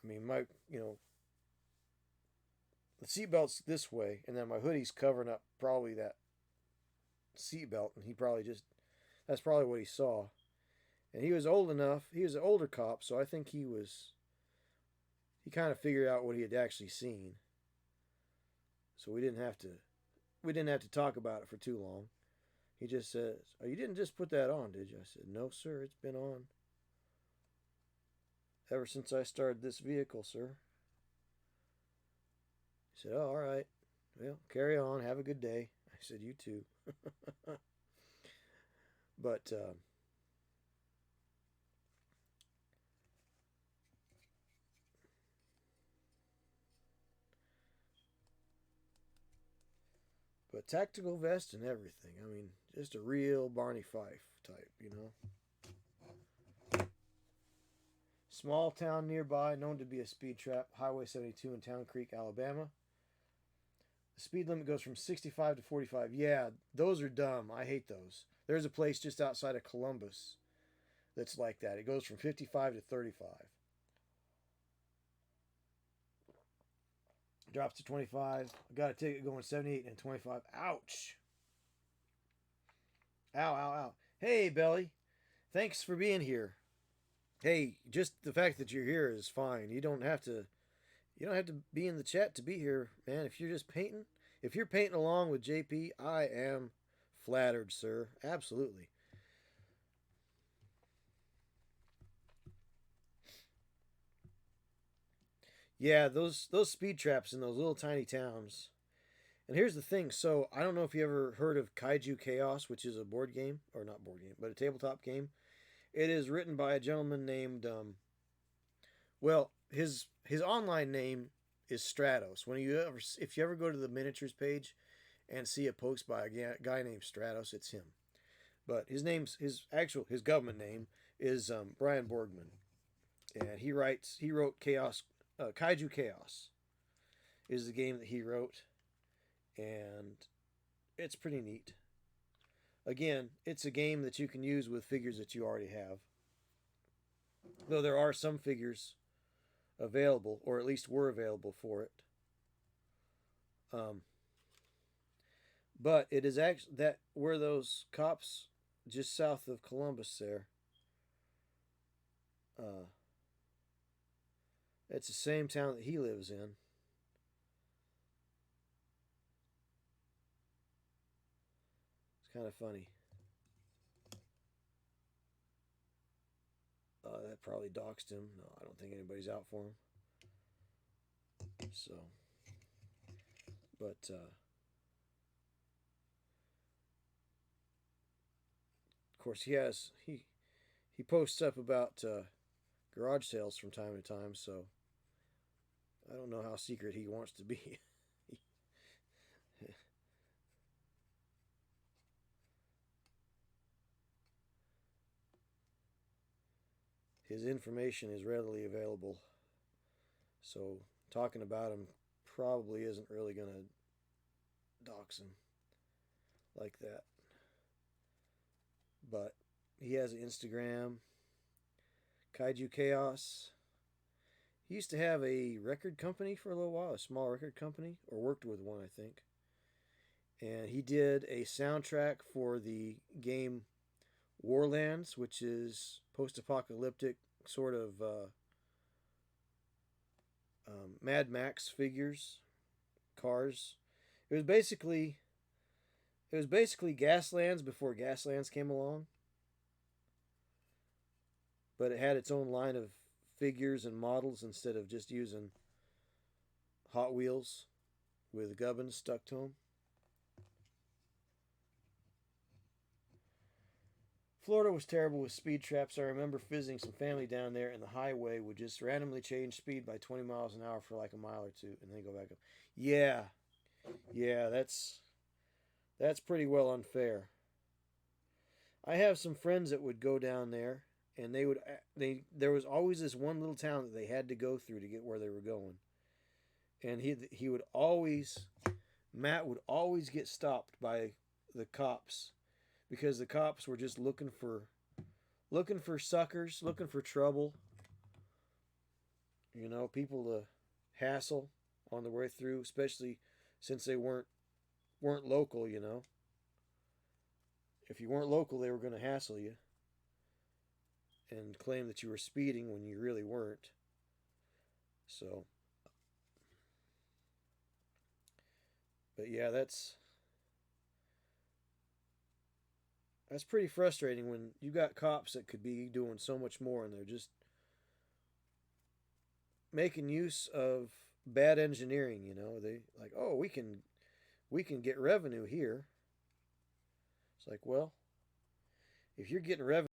mean, the seatbelt's this way, and then my hoodie's covering up probably that seatbelt, and he probably just that's probably what he saw. And he was old enough. He was an older cop, so I think he kind of figured out what he had actually seen. So we didn't have to talk about it for too long. He just says, "Oh, you didn't just put that on, did you?" I said, "No, sir. It's been on ever since I started this vehicle, sir." He said, "Oh, all right. Well, carry on. Have a good day." I said, "You too." but but tactical vest and everything. I mean, just a real Barney Fife type. Small town nearby, known to be a speed trap, Highway 72 in Town Creek, Alabama. The speed limit goes from 65 to 45. Yeah, those are dumb. I hate those. There's a place just outside of Columbus that's like that. It goes from 55 to 35. Drops to 25. I got a ticket going 78 and 25. Ouch. Ow, ow, ow. Hey, Belly. Thanks for being here. Hey, just the fact that you're here is fine. You don't have to be in the chat to be here, man. If you're painting along with JP, I am flattered, sir. Absolutely. Yeah, those speed traps in those little tiny towns. And here's the thing. So I don't know if you ever heard of Kaiju Chaos, which is a board game, or not board game, but a tabletop game. It is written by a gentleman named well, his online name is Stratos. If you ever go to the miniatures page and see a post by a guy named Stratos, it's him. But his government name is Brian Borgman, and he wrote Kaiju Chaos is the game that he wrote, and it's pretty neat. Again, it's a game that you can use with figures that you already have, though there are some figures available, or at least were available for it. Um, but it is actually that where those cops just south of Columbus there. Uh, it's the same town that he lives in. It's kind of funny. That probably doxed him. No, I don't think anybody's out for him. So, but of course he posts up about garage sales from time to time. So I don't know how secret he wants to be. His information is readily available. So talking about him probably isn't really going to dox him like that. But he has an Instagram, Kaiju Chaos. He used to have a record company for a little while, a small record company, or worked with one, I think. And he did a soundtrack for the game Warlands, which is post-apocalyptic sort of Mad Max figures, cars. It was basically it was basically Gaslands before Gaslands came along, but it had its own line of figures and models instead of just using Hot Wheels with gubbins stuck to them. Florida was terrible with speed traps. I remember visiting some family down there, and the highway would just randomly change speed by 20 miles an hour for like a mile or two, and then go back up. Yeah, yeah, that's pretty well unfair. I have some friends that would go down there, and they there was always this one little town that they had to go through to get where they were going, and he would always Matt would always get stopped by the cops because the cops were just looking for suckers, looking for trouble. people to hassle on the way through, especially since they weren't local. If you weren't local, they were going to hassle you and claim that you were speeding when you really weren't. So, but yeah, that's pretty frustrating when you got cops that could be doing so much more and they're just making use of bad engineering. They like, oh, we can get revenue here. It's like, well, if you're getting revenue